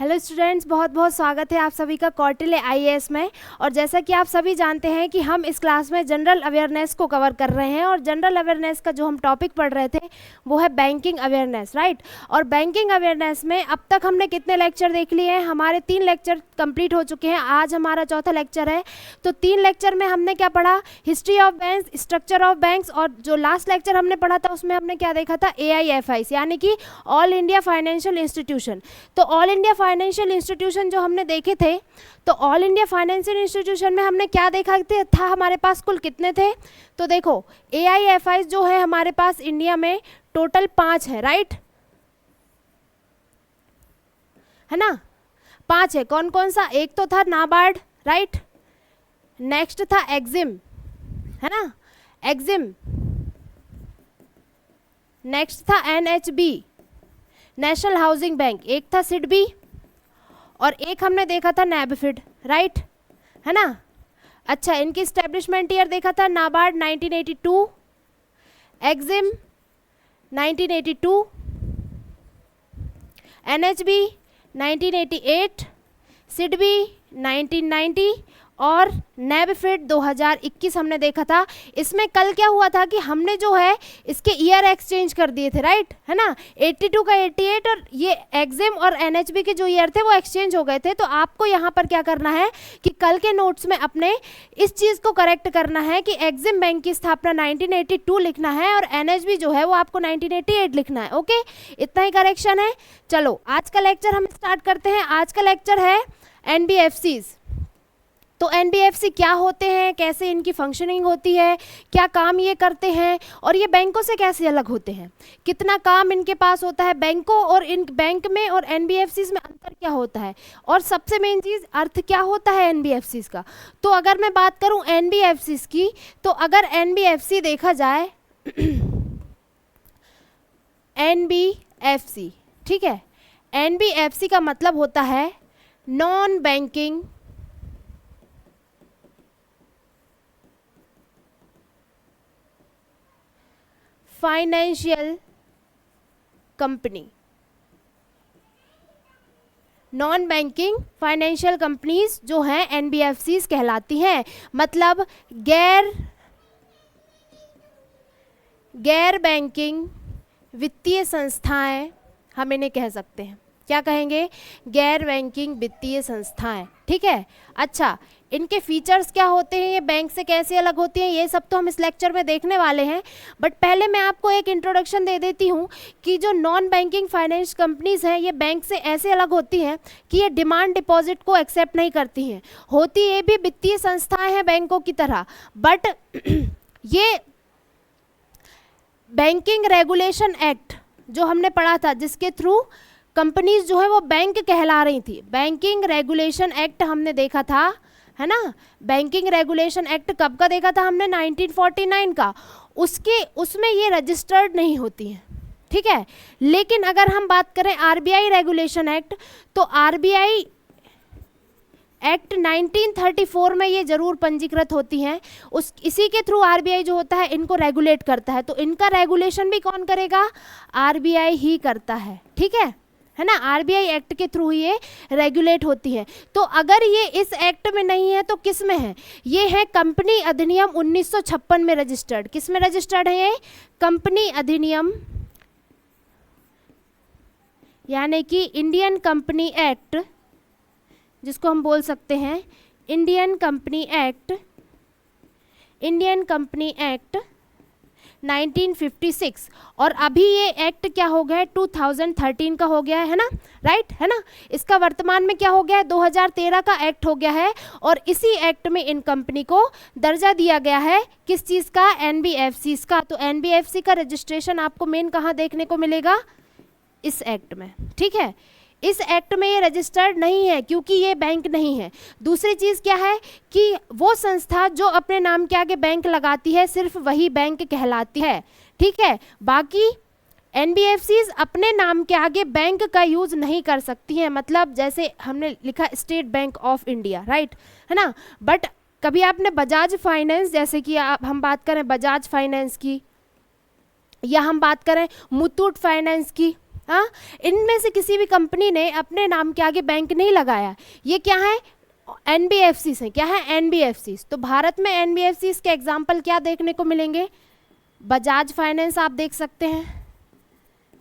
Hello students, बहुत बहुत स्वागत है आप सभी का कौटिल्य आईएएस में। और जैसा कि आप सभी जानते हैं कि हम इस क्लास में जनरल अवेयरनेस को कवर कर रहे हैं और जनरल अवेयरनेस का जो हम टॉपिक पढ़ रहे थे वो है बैंकिंग अवेयरनेस, राइट। और बैंकिंग अवेयरनेस में अब तक हमने कितने लेक्चर देख लिए हैं? हमारे 3 लेक्चर कंप्लीट हो चुके हैं, आज हमारा चौथा लेक्चर है। तो 3 लेक्चर में हमने क्या पढ़ा? History of banks, structure of banks, और जो लास्ट लेक्चर हमने पढ़ा था उसमें हमने क्या देखा था? AIFIs यानी कि ऑल इंडिया फाइनेंशियल इंस्टीट्यूशन। तो ऑल इंडिया फाइनेंशियल इंस्टीट्यूशन जो हमने देखे थे, तो ऑल इंडिया फाइनेंशियल इंस्टीट्यूशन में हमने क्या देखा था? हमारे पास कुल कितने थे? तो देखो, AIFIs जो है हमारे पास इंडिया में टोटल 5 है, राइट, है ना? 5 है। कौन कौन सा? एक तो था नाबार्ड, राइट, नेक्स्ट था एक्जिम, है ना, एक्जिम, नेक्स्ट था NHB, नेशनल हाउसिंग बैंक, एक था सिडबी, और एक हमने देखा था नैबफिड, राइट, है ना। अच्छा, इनकी स्टैब्लिशमेंट ईयर देखा था नाबार्ड 1982, एक्जिम 1982, NHB 1988, सिडबी 1990 और नैबफिड 2021 हमने देखा था। इसमें कल क्या हुआ था कि हमने जो है इसके ईयर एक्सचेंज कर दिए थे, राइट, है ना। 82 का 88 और ये एक्जिम और NHB के जो ईयर थे वो एक्सचेंज हो गए थे। तो आपको यहाँ पर क्या करना है कि कल के नोट्स में अपने इस चीज़ को करेक्ट करना है कि एक्जिम बैंक की स्थापना 1982 लिखना है और NHB जो है वो आपको 1988 लिखना है। ओके, इतना ही करेक्शन है। चलो आज का लेक्चर हम स्टार्ट करते हैं। आज का लेक्चर है NBFCs। तो NBFC क्या होते हैं, कैसे इनकी फंक्शनिंग होती है, क्या काम ये करते हैं और ये बैंकों से कैसे अलग होते हैं, कितना काम इनके पास होता है, बैंकों और इन बैंक में और NBFCs में अंतर क्या होता है, और सबसे मेन चीज़ अर्थ क्या होता है NBFCs का। तो अगर मैं बात करूं NBFCs की, तो अगर NBFC देखा जाए NBFC, ठीक है, NBFC का मतलब होता है non banking financial company. Non banking financial companies जो हैं NBFCs कहलाती हैं। मतलब गैर बैंकिंग वित्तीय संस्थाएं हम इन्हें कह सकते हैं। क्या कहेंगे? गैर बैंकिंग वित्तीय संस्थाएं, ठीक है। अच्छा, इनके फीचर्स क्या होते हैं, ये बैंक से कैसे अलग होती हैं, ये सब तो हम इस लेक्चर में देखने वाले हैं। बट पहले मैं आपको एक इंट्रोडक्शन दे देती हूँ कि जो नॉन बैंकिंग फाइनेंस कंपनीज हैं ये बैंक से ऐसे अलग होती हैं कि ये डिमांड डिपॉजिट को एक्सेप्ट नहीं करती हैं। होती ये भी वित्तीय संस्थाएं हैं बैंकों की तरह, बट ये बैंकिंग रेगुलेशन एक्ट जो हमने पढ़ा था जिसके थ्रू कंपनीज जो है वो बैंक कहला रही थी, बैंकिंग रेगुलेशन एक्ट हमने देखा था, है ना। बैंकिंग रेगुलेशन एक्ट कब का देखा था हमने? 1949 का। उसमें ये रजिस्टर्ड नहीं होती हैं, ठीक है। लेकिन अगर हम बात करें RBI रेगुलेशन एक्ट, तो RBI एक्ट 1934 में ये जरूर पंजीकृत होती हैं। इसी के थ्रू RBI जो होता है इनको रेगुलेट करता है। तो इनका रेगुलेशन भी कौन करेगा? RBI ही करता है, ठीक है ना। RBI एक्ट के थ्रू ही ये रेगुलेट होती है। तो अगर ये इस एक्ट में नहीं है तो किस में है? ये है कंपनी अधिनियम 1956 में रजिस्टर्ड। किस में रजिस्टर्ड है ये? कंपनी अधिनियम, यानी कि इंडियन कंपनी एक्ट, जिसको हम बोल सकते हैं इंडियन कंपनी एक्ट 1956। और अभी ये एक्ट क्या हो गया है? 2013 का हो गया है ना, राइट, है ना। इसका वर्तमान में क्या हो गया है? 2013 का एक्ट हो गया है। और इसी एक्ट में इन कंपनी को दर्जा दिया गया है। किस चीज़ का? NBFCs का। तो NBFC का रजिस्ट्रेशन आपको मेन कहाँ देखने को मिलेगा? इस एक्ट में, ठीक है। इस एक्ट में ये रजिस्टर्ड नहीं है क्योंकि ये बैंक नहीं है। दूसरी चीज़ क्या है कि वो संस्था जो अपने नाम के आगे बैंक लगाती है सिर्फ वही बैंक कहलाती है, ठीक है। बाकी NBFCs अपने नाम के आगे बैंक का यूज़ नहीं कर सकती हैं। मतलब जैसे हमने लिखा state bank of India, right, है ना। बट कभी आपने बजाज फाइनेंस, जैसे कि हम बात करें बजाज फाइनेंस की, या हम बात करें मुथूट फाइनेंस की, हाँ, इनमें से किसी भी कंपनी ने अपने नाम के आगे बैंक नहीं लगाया। ये क्या है, एनबीएफसी हैं। क्या है, एनबीएफसी। तो भारत में एनबीएफसी के एग्जाम्पल क्या देखने को मिलेंगे, बजाज फाइनेंस आप देख सकते हैं,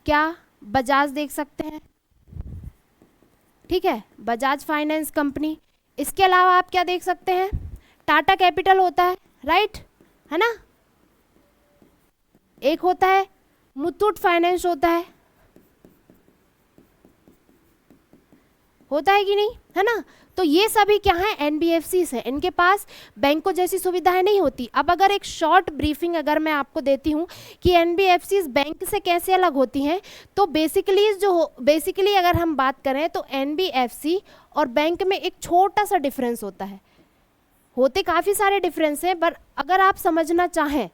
क्या बजाज देख सकते हैं, ठीक है, बजाज फाइनेंस कंपनी। इसके अलावा आप क्या देख सकते हैं, टाटा कैपिटल होता है, राइट, है ना, एक होता है मुथूट फाइनेंस होता है कि नहीं, है ना। तो ये सभी क्या है, एनबीएफसी हैं, इनके पास बैंकों जैसी सुविधाएं नहीं होती। अब अगर एक शॉर्ट ब्रीफिंग अगर मैं आपको देती हूँ कि एनबीएफसी बैंक से कैसे अलग होती हैं, तो बेसिकली अगर हम बात करें तो एनबीएफसी और बैंक में एक छोटा सा डिफरेंस होता है, होते काफ़ी सारे डिफरेंस हैं, पर अगर आप समझना चाहें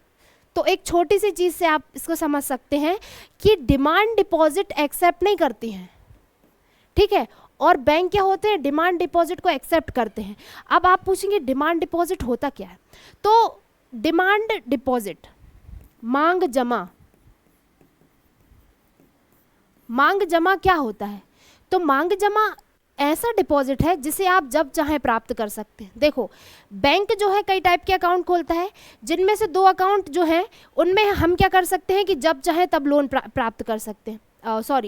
तो एक छोटी सी चीज़ से आप इसको समझ सकते हैं कि डिमांड डिपॉजिट एक्सेप्ट नहीं करती हैं, ठीक है, और बैंक क्या होते हैं, डिमांड डिपॉजिट को एक्सेप्ट करते हैं। अब आप पूछेंगे डिमांड डिपॉजिट होता क्या है, तो डिमांड डिपॉजिट मांग जमा क्या होता है, तो मांग जमा ऐसा डिपॉजिट है जिसे आप जब चाहें प्राप्त कर सकते हैं। देखो, बैंक जो है कई टाइप के अकाउंट खोलता है, जिनमें से 2 अकाउंट जो हैं उनमें हम क्या कर सकते हैं कि जब चाहें तब लोन प्राप्त कर सकते हैं,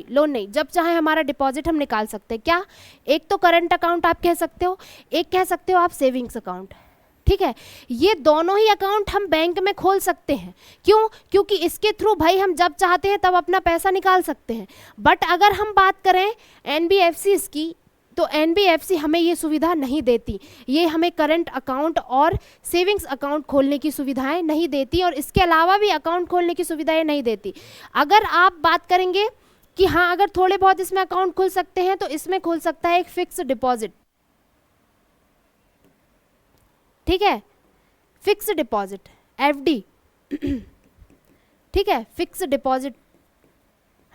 लोन नहीं, जब चाहे हमारा डिपॉजिट हम निकाल सकते हैं। क्या, एक तो करंट अकाउंट आप कह सकते हो, एक कह सकते हो आप सेविंग्स अकाउंट, ठीक है। ये दोनों ही अकाउंट हम बैंक में खोल सकते हैं, क्यों, क्योंकि इसके थ्रू भाई हम जब चाहते हैं तब अपना पैसा निकाल सकते हैं। बट अगर हम बात करें एनबीएफसी की, तो एनबीएफसी हमें ये सुविधा नहीं देती, ये हमें करंट अकाउंट और सेविंग्स अकाउंट खोलने की सुविधाएं नहीं देती, और इसके अलावा भी अकाउंट खोलने की सुविधाएं नहीं देती। अगर आप बात करेंगे कि हाँ अगर थोड़े बहुत इसमें अकाउंट खुल सकते हैं, तो इसमें खुल सकता है एक फिक्स डिपॉजिट, ठीक है, फिक्स डिपॉजिट एफडी, ठीक है, फिक्स डिपॉजिट,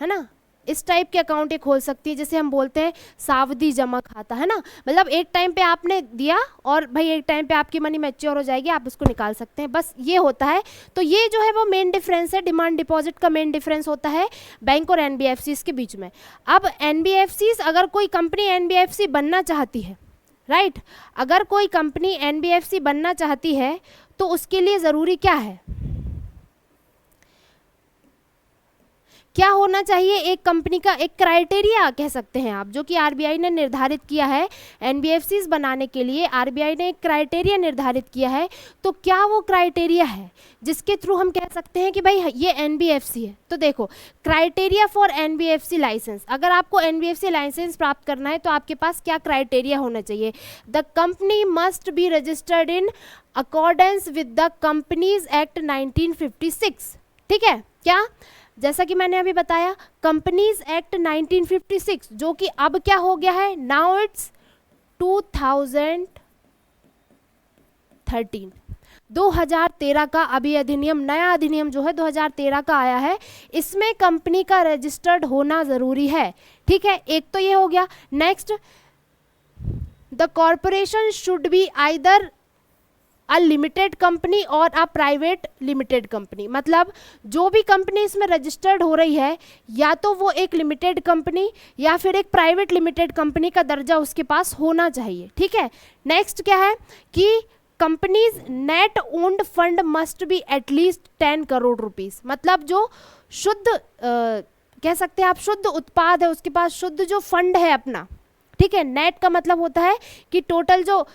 है ना, इस टाइप के अकाउंट ये खोल सकती है, जिसे हम बोलते हैं सावधि जमा खाता, है ना। मतलब एक टाइम पे आपने दिया और भाई एक टाइम पे आपकी मनी मैच्योर हो जाएगी, आप उसको निकाल सकते हैं, बस ये होता है। तो ये जो है वो मेन डिफरेंस है, डिमांड डिपॉजिट का मेन डिफरेंस होता है बैंक और एनबीएफसी के बीच में। अब एनबीएफसी, अगर कोई कंपनी एनबीएफसी बनना चाहती है, राइट, अगर कोई कंपनी एनबीएफसी बनना चाहती है तो उसके लिए ज़रूरी क्या है, क्या होना चाहिए, एक कंपनी का एक क्राइटेरिया कह सकते हैं आप, जो कि आरबीआई ने निर्धारित किया है एनबीएफसीज बनाने के लिए। आरबीआई ने एक क्राइटेरिया निर्धारित किया है, तो क्या वो क्राइटेरिया है जिसके थ्रू हम कह सकते हैं कि भाई ये एनबीएफसी है। तो देखो, क्राइटेरिया फॉर एनबीएफसी लाइसेंस, अगर आपको एनबीएफसी लाइसेंस प्राप्त करना है तो आपके पास क्या क्राइटेरिया होना चाहिए, the company must be registered in accordance with the companies act 1956, ठीक है। क्या, जैसा कि मैंने अभी बताया कंपनीज एक्ट 1956, जो कि अब क्या हो गया है, नाउ इट्स 2013 का अभी अधिनियम, नया अधिनियम जो है 2013 का आया है, इसमें कंपनी का रजिस्टर्ड होना ज़रूरी है, ठीक है। एक तो ये हो गया। Next, the corporation should be either a limited company और अ प्राइवेट लिमिटेड कंपनी, मतलब जो भी कंपनी इसमें रजिस्टर्ड हो रही है या तो वो एक लिमिटेड कंपनी या फिर एक प्राइवेट लिमिटेड कंपनी का दर्जा उसके पास होना चाहिए, ठीक है। नेक्स्ट क्या है कि companies net owned fund must be at least 10 crore rupees, मतलब जो शुद्ध कह सकते हैं आप शुद्ध उत्पाद है, उसके पास शुद्ध जो फंड है अपना, ठीक है। नेट का मतलब होता है कि टोटल जो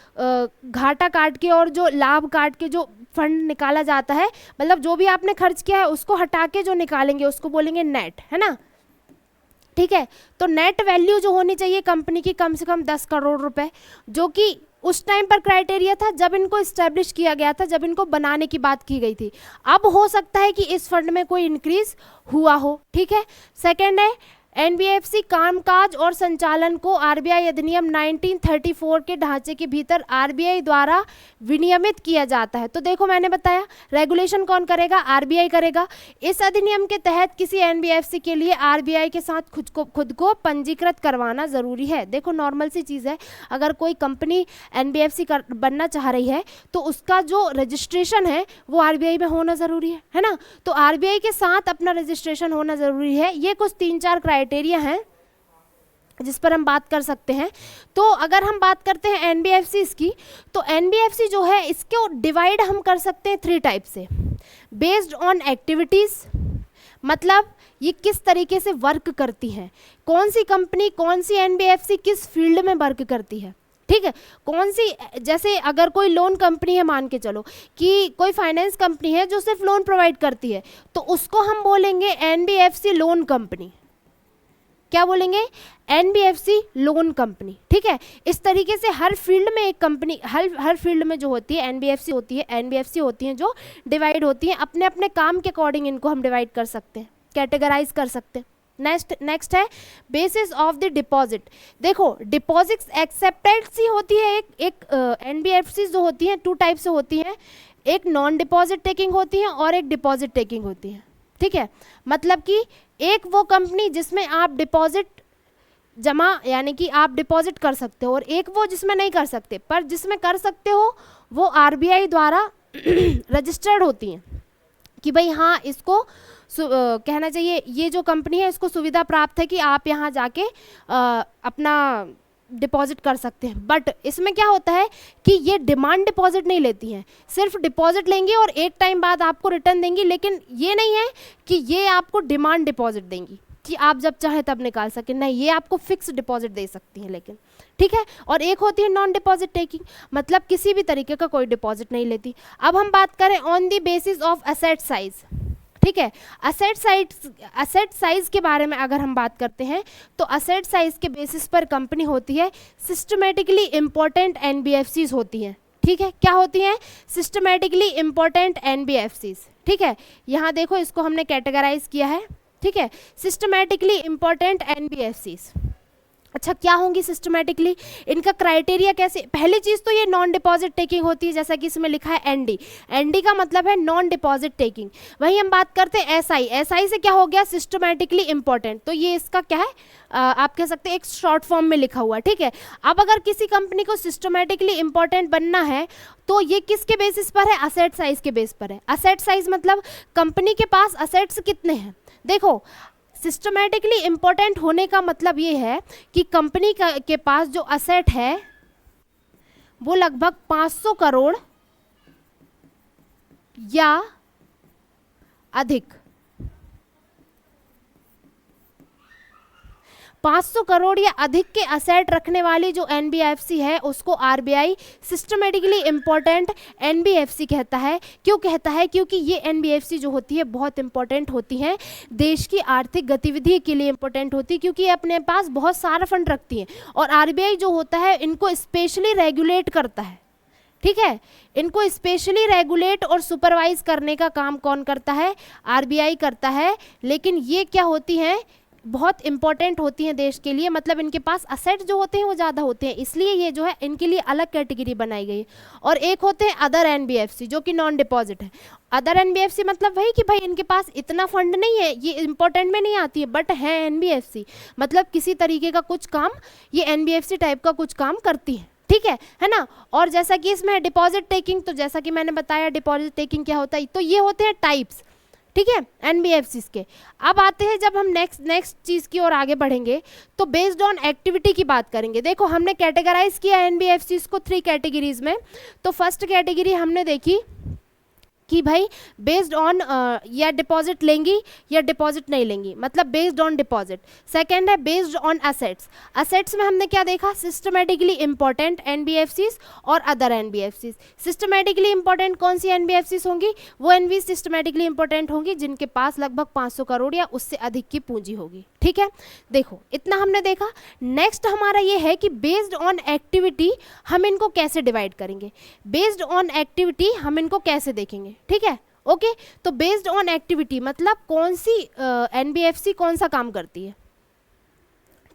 घाटा काट के और जो लाभ काट के जो फंड निकाला जाता है, मतलब जो भी आपने खर्च किया है उसको हटा के जो निकालेंगे उसको बोलेंगे नेट, है ना, ठीक है। तो नेट वैल्यू जो होनी चाहिए कंपनी की कम से कम 10 करोड़ रुपए, जो कि उस टाइम पर क्राइटेरिया था जब इनको इस्टेब्लिश किया गया था, जब इनको बनाने की बात की गई थी। अब हो सकता है कि इस फंड में कोई इंक्रीज हुआ हो, ठीक है। सेकेंड है एनबीएफसी कामकाज और संचालन को आरबीआई अधिनियम 1934 के ढांचे के भीतर आरबीआई द्वारा विनियमित किया जाता है। तो देखो मैंने बताया रेगुलेशन कौन करेगा, आरबीआई करेगा। इस अधिनियम के तहत किसी एनबीएफसी के लिए आरबीआई के साथ खुद को पंजीकृत करवाना जरूरी है। देखो नॉर्मल सी चीज़ है, अगर कोई कंपनी एनबीएफसी बनना चाह रही है तो उसका जो रजिस्ट्रेशन है वो आरबीआई में होना ज़रूरी है ना। तो आरबीआई के साथ अपना रजिस्ट्रेशन होना ज़रूरी है। ये कुछ 3-4 क्राइटेरिया क्राइटेरिया हैं जिस पर हम बात कर सकते हैं। तो अगर हम बात करते हैं एनबीएफसीज की, तो एनबीएफसी जो है इसको डिवाइड हम कर सकते हैं 3 टाइप से। बेस्ड ऑन एक्टिविटीज़, मतलब ये किस तरीके से वर्क करती हैं, कौन सी कंपनी, कौन सी एनबीएफसी किस फील्ड में वर्क करती है, ठीक है, कौन सी, जैसे अगर कोई लोन कंपनी है, मान के चलो कि कोई फाइनेंस कंपनी है जो सिर्फ लोन प्रोवाइड करती है, तो उसको हम बोलेंगे एनबीएफसी लोन कंपनी। क्या बोलेंगे? एनबीएफसी लोन कंपनी, ठीक है। इस तरीके से हर फील्ड में एक कंपनी, हर फील्ड में जो होती है एनबीएफसी होती हैं जो डिवाइड होती हैं अपने अपने काम के अकॉर्डिंग। इनको हम डिवाइड कर सकते हैं, कैटेगराइज कर सकते हैं। नेक्स्ट है बेसिस ऑफ द डिपॉजिट। देखो डिपॉजिट्स एक्सेप्टेड सी होती है, एक एनबीएफसी जो होती हैं 2 टाइप से होती हैं, एक नॉन डिपॉजिट टेकिंग होती हैं और एक डिपॉजिट टेकिंग होती है, ठीक है। मतलब कि एक वो कंपनी जिसमें आप डिपॉजिट जमा यानी कि आप डिपॉजिट कर सकते हो, और एक वो जिसमें नहीं कर सकते, पर जिसमें कर सकते हो वो आरबीआई द्वारा रजिस्टर्ड होती हैं कि भाई हाँ इसको कहना चाहिए ये जो कंपनी है इसको सुविधा प्राप्त है कि आप यहाँ जाके अपना डिपॉजिट कर सकते हैं। बट इसमें क्या होता है कि ये डिमांड डिपॉजिट नहीं लेती हैं, सिर्फ डिपॉजिट लेंगी और एक टाइम बाद आपको रिटर्न देंगी, लेकिन ये नहीं है कि ये आपको डिमांड डिपॉजिट देंगी कि आप जब चाहे तब निकाल सकें, नहीं, ये आपको फिक्स डिपॉजिट दे सकती हैं लेकिन, ठीक है। और एक होती है नॉन डिपॉजिट टेकिंग, मतलब किसी भी तरीके का कोई डिपॉजिट नहीं लेती। अब हम बात करें on the basis of asset size, ठीक है। असेट साइज के बारे में अगर हम बात करते हैं तो असेट साइज के बेसिस पर कंपनी होती है सिस्टमेटिकली इंपॉर्टेंट एनबीएफसीज होती हैं, ठीक है। क्या होती हैं? सिस्टमेटिकली इंपॉर्टेंट एनबीएफसीज, ठीक है। यहाँ देखो इसको हमने कैटेगराइज किया है, ठीक है, सिस्टमेटिकली इंपॉर्टेंट एनबीएफसीज। अच्छा, क्या होंगी सिस्टमेटिकली, इनका क्राइटेरिया कैसे? पहली चीज तो ये नॉन डिपॉजिट टेकिंग होती है, जैसा कि इसमें लिखा है एनडी। एनडी का मतलब है नॉन डिपॉजिट टेकिंग। वहीं हम बात करते हैं एसआई। एसआई से क्या हो गया? Systematically important. तो ये इसका क्या है, आप कह सकते हैं एक शॉर्ट फॉर्म में लिखा हुआ है, ठीक है। अब अगर किसी कंपनी को सिस्टमेटिकली इंपॉर्टेंट बनना है तो ये किसके बेसिस पर है? असेट साइज के बेस पर है। असेट साइज मतलब कंपनी के पास असेट्स कितने हैं। देखो सिस्टमेटिकली इंपॉर्टेंट होने का मतलब ये है कि कंपनी के पास जो असेट है वो लगभग 500 करोड़ या अधिक, 500 करोड़ या अधिक के असेट रखने वाली जो एनबीएफसी है उसको आरबीआई सिस्टमेटिकली इंपॉर्टेंट एनबीएफसी कहता है। क्यों कहता है? क्योंकि ये एनबीएफसी जो होती है बहुत इंपॉर्टेंट होती हैं, देश की आर्थिक गतिविधि के लिए इंपॉर्टेंट होती है, क्योंकि ये अपने पास बहुत सारा फंड रखती हैं। और आरबीआई जो होता है इनको स्पेशली रेगुलेट करता है, ठीक है। इनको स्पेशली रेगुलेट और सुपरवाइज करने का काम कौन करता है? आरबीआई करता है। लेकिन ये क्या होती हैं? बहुत इंपॉर्टेंट होती हैं देश के लिए, मतलब इनके पास असेट जो होते हैं वो ज़्यादा होते हैं, इसलिए ये जो है इनके लिए अलग कैटेगरी बनाई गई है। और एक होते हैं अदर एनबीएफसी जो कि नॉन डिपॉजिट है। अदर एनबीएफसी मतलब वही कि भाई इनके पास इतना फंड नहीं है, ये इंपॉर्टेंट में नहीं आती है, बट है एनबीएफसी, मतलब किसी तरीके का कुछ काम ये एनबीएफसी टाइप का कुछ काम करती है, ठीक है ना। और जैसा कि इसमें डिपॉजिट टेकिंग, तो जैसा कि मैंने बताया डिपॉजिट टेकिंग क्या होता है, तो ये होते हैं टाइप्स, ठीक है, एनबीएफसीज के। अब आते हैं जब हम नेक्स्ट चीज़ की ओर आगे बढ़ेंगे तो बेस्ड ऑन एक्टिविटी की बात करेंगे। देखो हमने कैटेगराइज किया एनबीएफसीज को 3 कैटेगरीज में। तो फर्स्ट कैटेगरी हमने देखी कि भाई बेस्ड ऑन या डिपॉजिट लेंगी या डिपॉजिट नहीं लेंगी, मतलब बेस्ड ऑन डिपॉजिट। सेकंड है बेस्ड ऑन असेट्स। असेट्स में हमने क्या देखा? सिस्टमेटिकली इंपॉर्टेंट एनबीएफसीज और अदर एनबीएफसीज। सिस्टमेटिकली इंपॉर्टेंट कौन सी एनबीएफसीज होंगी? वो एनबी सिस्टमेटिकली इंपॉर्टेंट होंगी जिनके पास लगभग 500 करोड़ या उससे अधिक की पूंजी होगी, ठीक है। देखो इतना हमने देखा। नेक्स्ट हमारा ये है कि बेस्ड ऑन एक्टिविटी हम इनको कैसे डिवाइड करेंगे। बेस्ड ऑन एक्टिविटी हम इनको कैसे देखेंगे, ठीक है, ओके। तो बेस्ड ऑन एक्टिविटी मतलब कौन सी एनबीएफसी कौन सा काम करती है,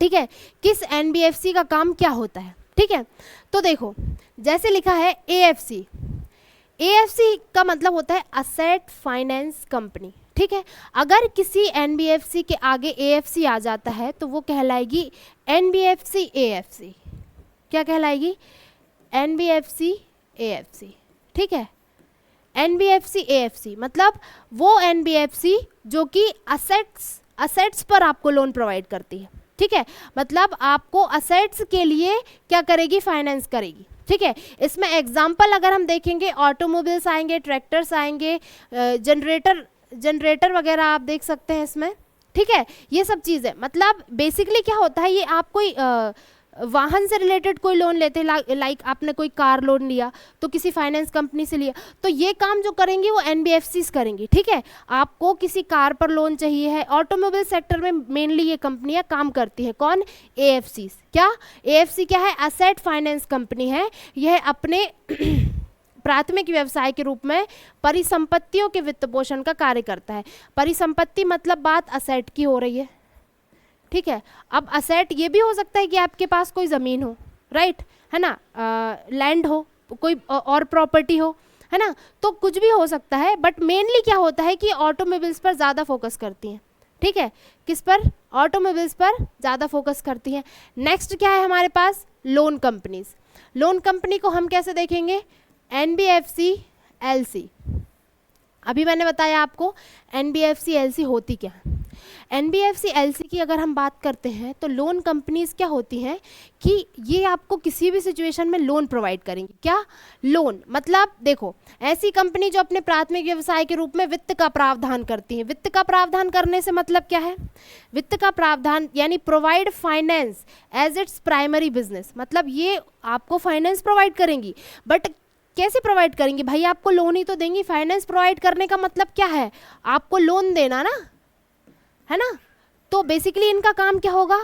ठीक है, किस एनबीएफसी का काम क्या होता है, ठीक है। तो देखो जैसे लिखा है एएफसी। एएफसी का मतलब होता है असेट फाइनेंस कंपनी, ठीक है। अगर किसी एनबीएफसी के आगे एएफसी आ जाता है तो वो कहलाएगी एनबीएफसी एएफसी। क्या कहलाएगी? एनबीएफसी एएफसी, ठीक है। एनबीएफसी एएफसी मतलब वो एनबीएफसी जो कि असेट्स पर आपको लोन प्रोवाइड करती है, ठीक है, मतलब आपको असेट्स के लिए क्या करेगी, फाइनेंस करेगी, ठीक है। इसमें एग्जाम्पल अगर हम देखेंगे, ऑटोमोबाइल्स आएंगे, ट्रैक्टर्स आएंगे, जनरेटर वगैरह आप देख सकते हैं इसमें, ठीक है, ये सब चीज़ें। मतलब बेसिकली क्या होता है, ये आप कोई वाहन से रिलेटेड कोई लोन लेते हैं, लाइक आपने कोई कार लोन लिया तो किसी फाइनेंस कंपनी से लिया, तो ये काम जो करेंगी वो एनबीएफसीज करेंगी, ठीक है। आपको किसी कार पर लोन चाहिए है, ऑटोमोबाइल सेक्टर में मेनली ये कंपनियां काम करती हैं, कौन, एएफसीज। क्या एएफसी क्या है, एसेट फाइनेंस कंपनी है। यह अपने प्राथमिक व्यवसाय के रूप में परिसंपत्तियों के वित्त पोषण का कार्य करता है। परिसंपत्ति मतलब बात असेट की हो रही है, ठीक है। अब असेट ये भी हो सकता है कि आपके पास कोई ज़मीन हो, राइट, है ना, लैंड हो, कोई और प्रॉपर्टी हो, है ना, तो कुछ भी हो सकता है। बट मेनली क्या होता है कि ऑटोमोबाइल्स पर ज़्यादा फोकस करती हैं, ठीक है, किस पर, ऑटोमोबाइल्स पर ज़्यादा फोकस करती हैं। नेक्स्ट क्या है हमारे पास, लोन कंपनीज। लोन कंपनी को हम कैसे देखेंगे, एनबीएफसी एलसी। अभी मैंने बताया आपको एनबीएफसी एलसी होती क्या है। एनबीएफसी एलसी की अगर हम बात करते हैं तो लोन कंपनीज क्या होती हैं कि ये आपको किसी भी सिचुएशन में लोन प्रोवाइड करेंगी। क्या, लोन मतलब देखो, ऐसी कंपनी जो अपने प्राथमिक व्यवसाय के रूप में वित्त का प्रावधान करती है। वित्त का प्रावधान करने से मतलब क्या है, वित्त का प्रावधान यानी provide finance as its primary business, मतलब ये आपको फाइनेंस प्रोवाइड करेंगी। बट कैसे प्रोवाइड करेंगी भाई, आपको लोन ही तो देंगी। फाइनेंस प्रोवाइड करने का मतलब क्या है, आपको लोन देना ना, है ना। तो बेसिकली इनका काम क्या होगा,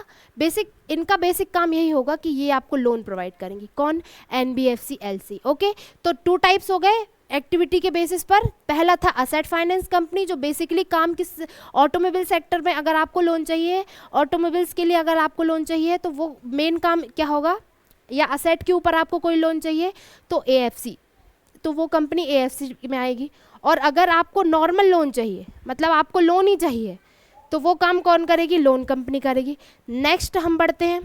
इनका बेसिक काम यही होगा कि ये आपको लोन प्रोवाइड करेंगी, कौन, एनबीएफसी एलसी। ओके, तो 2 टाइप्स हो गए एक्टिविटी के बेसिस पर। पहला था असेट फाइनेंस कंपनी, जो बेसिकली काम किस, ऑटोमोबाइल सेक्टर में अगर आपको लोन चाहिए, ऑटोमोबाइल्स के लिए अगर आपको लोन चाहिए तो वो मेन काम क्या होगा, या असेट के ऊपर आपको कोई लोन चाहिए तो एएफसी, तो वो कंपनी एएफसी में आएगी। और अगर आपको नॉर्मल लोन चाहिए, मतलब आपको लोन ही चाहिए, तो वो काम कौन करेगी, लोन कंपनी करेगी। नेक्स्ट हम बढ़ते हैं,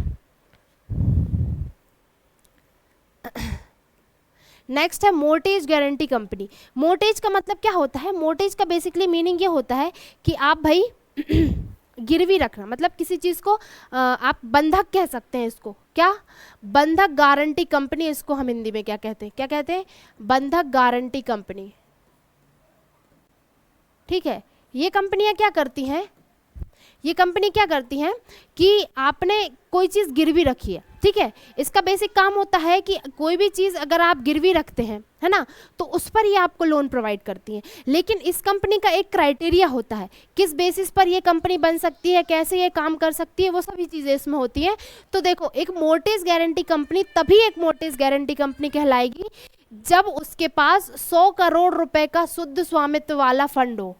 नेक्स्ट है मोर्टेज गारंटी कंपनी। मोर्टेज का मतलब क्या होता है, मोर्टेज का बेसिकली मीनिंग ये होता है कि आप भाई गिरवी रखना, मतलब किसी चीज़ को आप बंधक कह सकते हैं इसको, क्या, बंधक गारंटी कंपनी, इसको हम हिंदी में क्या कहते हैं, क्या कहते हैं, बंधक गारंटी कंपनी, ठीक है। ये कंपनियां क्या करती हैं, ये कंपनी क्या करती हैं कि आपने कोई चीज़ गिरवी रखी है, ठीक है, इसका बेसिक काम होता है कि कोई भी चीज़ अगर आप गिरवी रखते हैं, है ना, तो उस पर ये आपको लोन प्रोवाइड करती हैं। लेकिन इस कंपनी का एक क्राइटेरिया होता है, किस बेसिस पर ये कंपनी बन सकती है, कैसे ये काम कर सकती है, वो सभी चीज़ें इसमें होती हैं। तो देखो, एक मोर्टेज गारंटी कंपनी तभी एक मोर्टेज गारंटी कंपनी कहलाएगी जब उसके पास 100 करोड़ रुपए का शुद्ध स्वामित्व वाला फंड हो,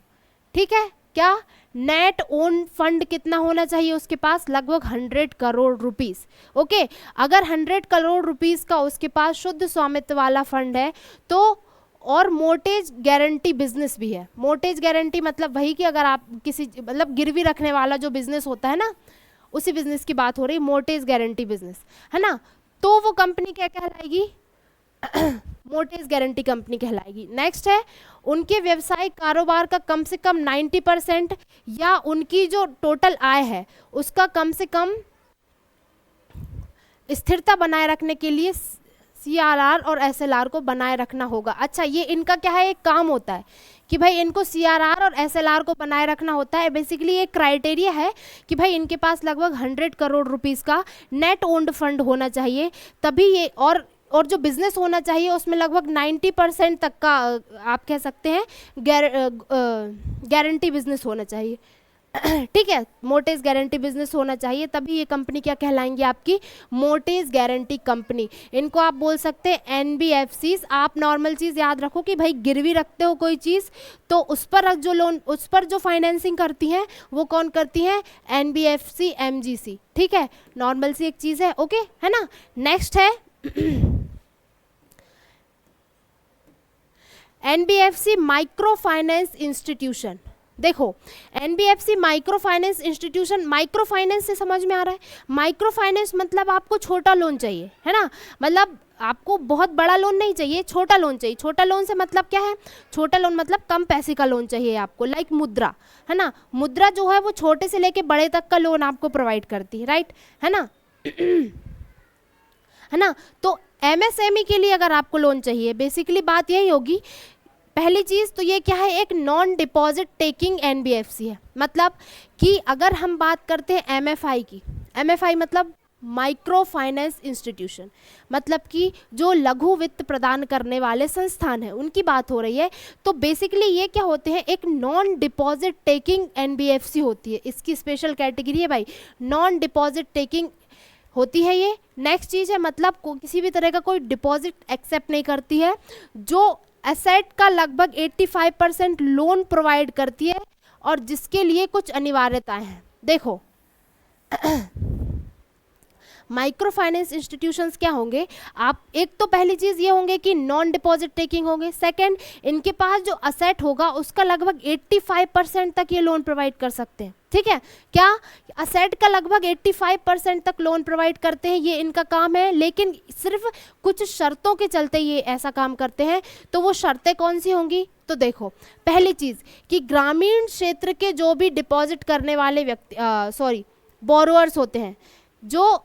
ठीक है। क्या, नेट ओन फंड कितना होना चाहिए उसके पास, लगभग 100 करोड़ रुपीस। ओके, अगर 100 करोड़ रुपीस का उसके पास शुद्ध स्वामित्व वाला फंड है तो, और मोर्टेज गारंटी बिजनेस भी है। मोर्टेज गारंटी मतलब वही कि अगर आप किसी, मतलब गिरवी रखने वाला जो बिजनेस होता है ना, उसी बिजनेस की बात हो रही है, मोर्टेज गारंटी बिजनेस, है ना, तो वो कंपनी क्या कहलाएगी, मोर्टेज गारंटी कंपनी कहलाएगी। नेक्स्ट है, उनके व्यवसायिक कारोबार का कम से कम 90% या उनकी जो टोटल आय है उसका कम से कम स्थिरता बनाए रखने के लिए सीआरआर और एसएलआर को बनाए रखना होगा। अच्छा, ये इनका क्या है, एक काम होता है कि भाई इनको सीआरआर और एसएलआर को बनाए रखना होता है। बेसिकली एक क्राइटेरिया है कि भाई इनके पास लगभग 100 करोड़ रुपीस का नेट ओन्ड फंड होना चाहिए, तभी ये, और जो बिजनेस होना चाहिए उसमें लगभग 90% तक का आप कह सकते हैं गारंटी बिजनेस होना चाहिए, ठीक है, मोर्टेज गारंटी बिजनेस होना चाहिए, तभी ये कंपनी क्या कहलाएंगी, आपकी मोर्टेज गारंटी कंपनी। इनको आप बोल सकते हैं एनबीएफसीज। आप नॉर्मल चीज़ याद रखो कि भाई गिरवी रखते हो कोई चीज़ तो उस पर जो लोन, उस पर जो फाइनेंसिंग करती हैं वो कौन करती हैं, एनबीएफसी एमजीसी, ठीक है, नॉर्मल सी एक चीज़ है। ओके, है ना। नेक्स्ट है एनबीएफसी माइक्रो फाइनेंस इंस्टीट्यूशन। देखो NBFC micro finance institution, micro finance से समझ में आ रहा है, माइक्रो फाइनेंस मतलब आपको छोटा लोन चाहिए, है ना, मतलब आपको बहुत बड़ा लोन नहीं चाहिए, छोटा लोन चाहिए। छोटा लोन से मतलब क्या है, छोटा लोन मतलब कम पैसे का लोन चाहिए आपको, लाइक मुद्रा, है ना, मुद्रा जो है वो छोटे से लेके बड़े तक का लोन आपको प्रोवाइड करती है, राइट, है ना है ना। तो एमएसएमई के लिए अगर आपको लोन चाहिए, बेसिकली बात यही होगी, पहली चीज़ तो ये क्या है, एक नॉन डिपॉजिट टेकिंग एनबीएफसी है। मतलब कि अगर हम बात करते हैं एमएफआई की, एमएफआई मतलब माइक्रो फाइनेंस इंस्टीट्यूशन, मतलब कि जो लघु वित्त प्रदान करने वाले संस्थान हैं उनकी बात हो रही है। तो बेसिकली ये क्या होते हैं, एक नॉन डिपॉजिट टेकिंग एनबीएफसी होती है, इसकी स्पेशल कैटेगरी है भाई, नॉन डिपॉजिट टेकिंग होती है ये। नेक्स्ट चीज़ है मतलब किसी भी तरह का कोई डिपॉजिट एक्सेप्ट नहीं करती है, जो एसेट का लगभग 85% लोन प्रोवाइड करती है और जिसके लिए कुछ अनिवार्यताएं हैं। देखो माइक्रो फाइनेंस इंस्टीट्यूशंस क्या होंगे, आप एक तो पहली चीज़ ये होंगे कि नॉन डिपॉजिट टेकिंग होंगे, सेकंड इनके पास जो असेट होगा उसका लगभग 85% तक ये लोन प्रोवाइड कर सकते हैं, ठीक है, क्या असेट का लगभग 85% तक लोन प्रोवाइड करते हैं, ये इनका काम है। लेकिन सिर्फ कुछ शर्तों के चलते ये ऐसा काम करते हैं। तो वो शर्तें कौन सी होंगी, तो देखो पहली चीज़ कि ग्रामीण क्षेत्र के जो भी डिपॉजिट करने वाले व्यक्ति बोरोअर्स होते हैं, जो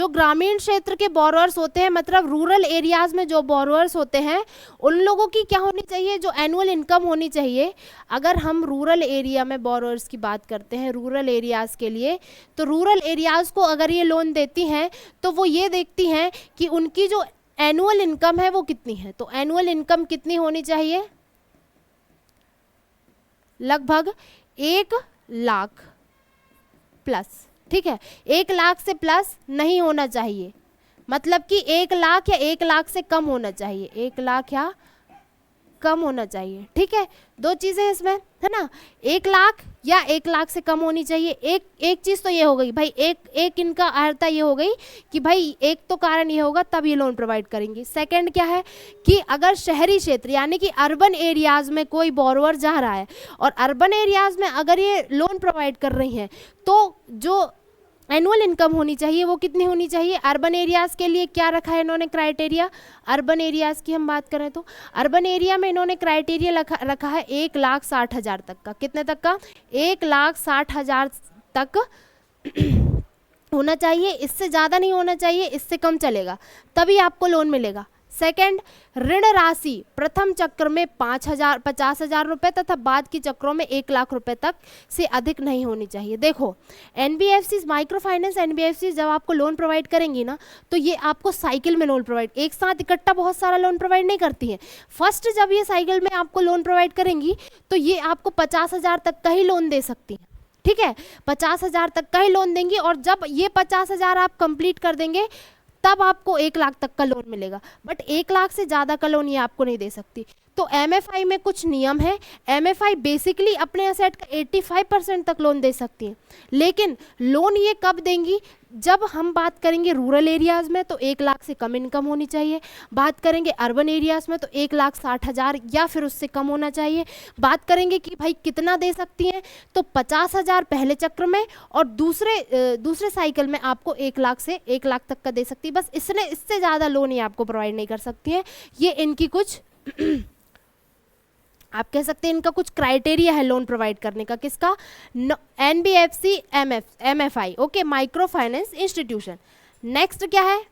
ग्रामीण क्षेत्र के बोरोअर्स होते हैं, मतलब रूरल एरियाज़ में जो बोरोअर्स होते हैं, उन लोगों की क्या होनी चाहिए, जो एनुअल इनकम होनी चाहिए। अगर हम रूरल एरिया में बोरोअर्स की बात करते हैं, रूरल एरियाज़ के लिए, तो रूरल एरियाज़ को अगर ये लोन देती हैं तो वो ये देखती हैं कि उनकी जो एनुअल इनकम है वो कितनी है। तो एनुअल इनकम कितनी होनी चाहिए, लगभग 1 लाख प्लस, ठीक है, 1 लाख से प्लस नहीं होना चाहिए, मतलब कि 1 लाख या 1 लाख से कम होना चाहिए, 1 लाख या कम होना चाहिए, ठीक है, दो चीज़ें इसमें, है ना, 1 लाख या 1 लाख से कम होनी चाहिए। एक चीज़ तो ये हो गई भाई, एक इनका अर्थ ये हो गई कि भाई एक तो कारण ये होगा तब ये लोन प्रोवाइड करेंगी। सेकंड क्या है कि अगर शहरी क्षेत्र यानी कि अर्बन एरियाज़ में कोई बोरोवर जा रहा है और अर्बन एरियाज़ में अगर ये लोन प्रोवाइड कर रही हैं, तो जो एनुअल इनकम होनी चाहिए वो कितनी होनी चाहिए। अर्बन एरियाज़ के लिए क्या रखा है इन्होंने क्राइटेरिया, अर्बन एरियाज़ की हम बात करें तो अर्बन एरिया में इन्होंने क्राइटेरिया रखा है 1,60,000 तक का, कितने तक का, 1,60,000 तक होना चाहिए, इससे ज़्यादा नहीं होना चाहिए, इससे कम चलेगा, तभी आपको लोन मिलेगा। सेकंड, ऋण राशि प्रथम चक्र में 50,000 रुपये तथा बाद की चक्रों में 1 लाख रुपए तक से अधिक नहीं होनी चाहिए। देखो एनबीएफसी, माइक्रो फाइनेंस एनबीएफसी जब आपको लोन प्रोवाइड करेंगी ना, तो ये आपको साइकिल में लोन प्रोवाइड, एक साथ इकट्ठा बहुत सारा लोन प्रोवाइड नहीं करती है। फर्स्ट जब ये साइकिल में आपको लोन प्रोवाइड करेंगी तो ये आपको 50,000 तक का ही लोन दे सकती हैं, ठीक है, 50,000 तक का ही लोन देंगी, और जब ये 50,000 आप कंप्लीट कर देंगे तब आपको 1 लाख तक का लोन मिलेगा, बट 1 लाख से ज़्यादा का लोन ये आपको नहीं दे सकती। तो एमएफआई में कुछ नियम है, एमएफआई बेसिकली अपने असेट का 85% तक लोन दे सकती है, लेकिन लोन ये कब देंगी, जब हम बात करेंगे रूरल एरियाज़ में तो 1 लाख से कम इनकम होनी चाहिए, बात करेंगे अर्बन एरियाज़ में तो 1,60,000 या फिर उससे कम होना चाहिए। बात करेंगे कि भाई कितना दे सकती हैं, तो 50,000 पहले चक्र में और दूसरे साइकिल में आपको 1 लाख से 1 लाख तक का दे सकती है, बस इससे ज़्यादा लोन ये आपको प्रोवाइड नहीं कर सकती है। ये इनकी कुछ आप कह सकते हैं इनका कुछ क्राइटेरिया है लोन प्रोवाइड करने का, किसका, NBFC MFI, okay, micro finance institution. Next क्या है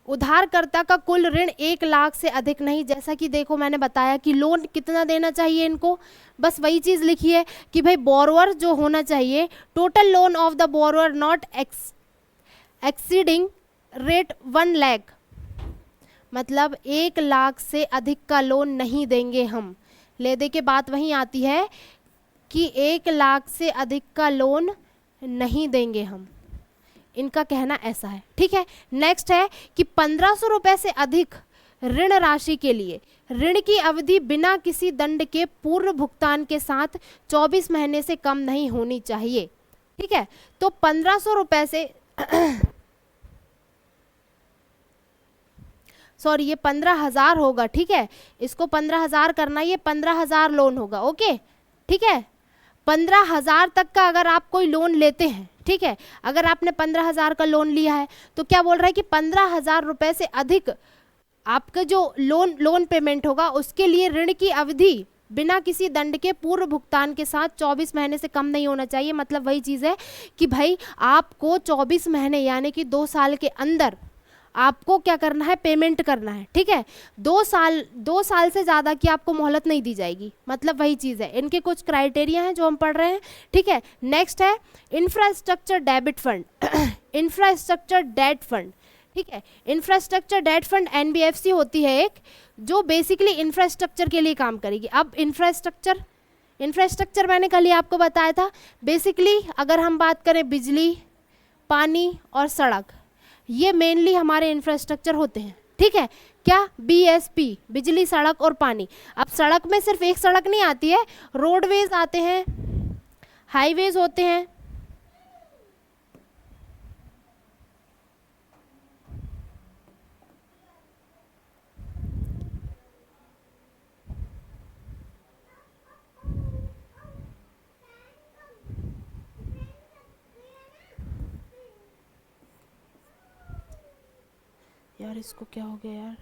उधारकर्ता का कुल ऋण 1 लाख से अधिक नहीं। जैसा कि देखो मैंने बताया कि लोन कितना देना चाहिए इनको, बस वही चीज़ लिखी है कि भाई बोरोवर जो होना चाहिए, total loan of the borrower not exceeding rate 1 lakh, मतलब 1 लाख से अधिक का लोन नहीं देंगे हम। ले दे के बात वहीं आती है कि 1 लाख से अधिक का लोन नहीं देंगे हम, इनका कहना ऐसा है, ठीक है। नेक्स्ट है कि 1,500 रुपये से अधिक ऋण राशि के लिए ऋण की अवधि बिना किसी दंड के पूर्व भुगतान के साथ 24 महीने से कम नहीं होनी चाहिए। ठीक है, तो 1500 रुपए से सॉरी ये 15,000 होगा। ठीक है, इसको 15,000 करना, ये 15,000 लोन होगा। ओके, ठीक है, 15,000 तक का अगर आप कोई लोन लेते हैं, ठीक है, अगर आपने 15,000 का लोन लिया है तो क्या बोल रहा है कि 15,000 रुपए से अधिक आपका जो लोन पेमेंट होगा उसके लिए ऋण की अवधि बिना किसी दंड के पूर्व भुगतान के साथ 24 महीने से कम नहीं होना चाहिए। मतलब वही चीज़ है कि भाई आपको 24 महीने यानी कि 2 साल के अंदर आपको क्या करना है, पेमेंट करना है। ठीक है, 2 साल से ज़्यादा की आपको मोहलत नहीं दी जाएगी। मतलब वही चीज़ है, इनके कुछ क्राइटेरिया हैं जो हम पढ़ रहे हैं। ठीक है, नेक्स्ट है infrastructure debit fund infrastructure debt fund. ठीक है, इंफ्रास्ट्रक्चर डेट फंड एनबीएफसी होती है एक, जो बेसिकली इंफ्रास्ट्रक्चर के लिए काम करेगी। अब इंफ्रास्ट्रक्चर मैंने कल ही आपको बताया था, बेसिकली अगर हम बात करें बिजली, पानी और सड़क, ये मेनली हमारे इंफ्रास्ट्रक्चर होते हैं। ठीक है, क्या, बीएसपी, बिजली, सड़क और पानी। अब सड़क में सिर्फ एक सड़क नहीं आती है, रोडवेज आते हैं, हाईवेज होते हैं, यार इसको क्या हो गया यार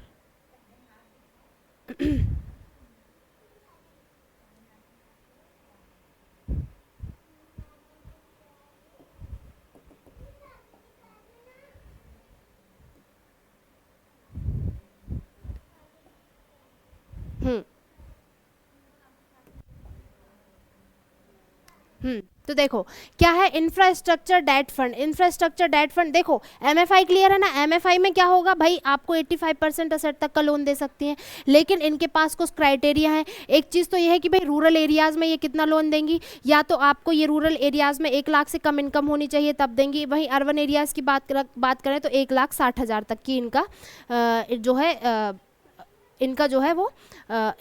तो देखो क्या है infrastructure debt fund. Infrastructure debt fund देखो, एमएफआई क्लियर है ना। एमएफआई में क्या होगा भाई, आपको 85% असेट तक का लोन दे सकती हैं, लेकिन इनके पास कुछ क्राइटेरिया है। एक चीज़ तो ये है कि भाई रूरल एरियाज़ में ये कितना लोन देंगी, या तो आपको ये रूरल एरियाज़ में 1 लाख से कम इनकम होनी चाहिए तब देंगी। वहीं अर्बन एरियाज़ की बात करें तो 1,60,000 तक की इनका इनका जो है वो